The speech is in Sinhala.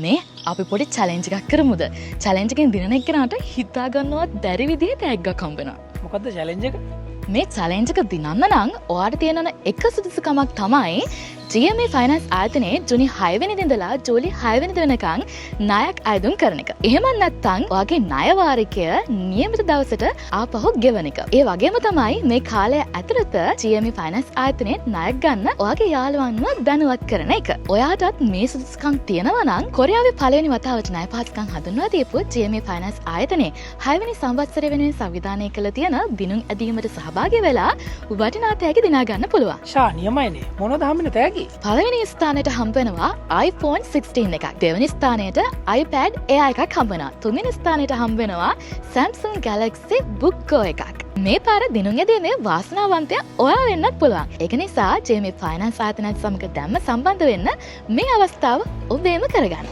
මේ අපි පොඩි චැලෙන්ජ් එකක් කරමුද? චැලෙන්ජ් එකෙන් දිනන එක්කනට හිතා ගන්නවත් බැරි විදිහේ ටැග් එකක් හම්බ වෙනවා. මොකද්ද චැලෙන්ජ් එක? මේ චැලෙන්ජ් එක දිනන්න නම් ඔයාලට තියෙන එක සුදුසුකමක් තමයි GMA ෆයිනන්ස් ආයතනයේ ජුනි 6 වෙනිදා ඉඳලා ජූලි 6 වෙනිදා වෙනකන් ණයක් අයදුම් කරන එක. එහෙම නැත්නම් ඔයාගේ ණය වාරිකය නියමිත දවසට ආපහු ගෙවන එක. ඒ වගේම තමයි මේ කාලය ඇතුළත GMA ෆයිනන්ස් ආයතනයේ ණයක් ගන්න ඔයාගේ යාළුවන්ව දැනුවත් කරන එක. ඔයාටත් මේ සුදුසුකම් තියෙනවා නම් කොරියාවේ පළවෙනි වතාවට ණය පහසුකම් හඳුන්වා දීපු GMA ෆයිනන්ස් ආයතනයේ 6 වෙනි සංවත්සරය වෙනුවෙන් සංවිධානය කළ තියෙන දිනුම් ඇදීමට සහභාගී වෙලා වටිනා තෑගි දිනා ගන්න පුළුවන්. ෂා නියමයිනේ. මොනවද හම්බෙන තෑගි? පළවෙනි ස්ථානයට හම්බෙනවා iPhone 16 එකක්. දෙවෙනි ස්ථානයට iPad Air එකක් හම්බෙනවා. තුන්වෙනි ස්ථානයට හම්බෙනවා Samsung Galaxy Book Go එකක්. මේ පාර දිනුම් ඇදීමේ වාසනාවන්තයා ඔයා වෙන්නත් පුළුවන්. ඒක නිසා GMA ෆයිනන්ස් ආයතනයත් සමග දැම්ම සම්බන්ධ වෙන්න මේ අවස්ථාව ඔබේම කරගන්න.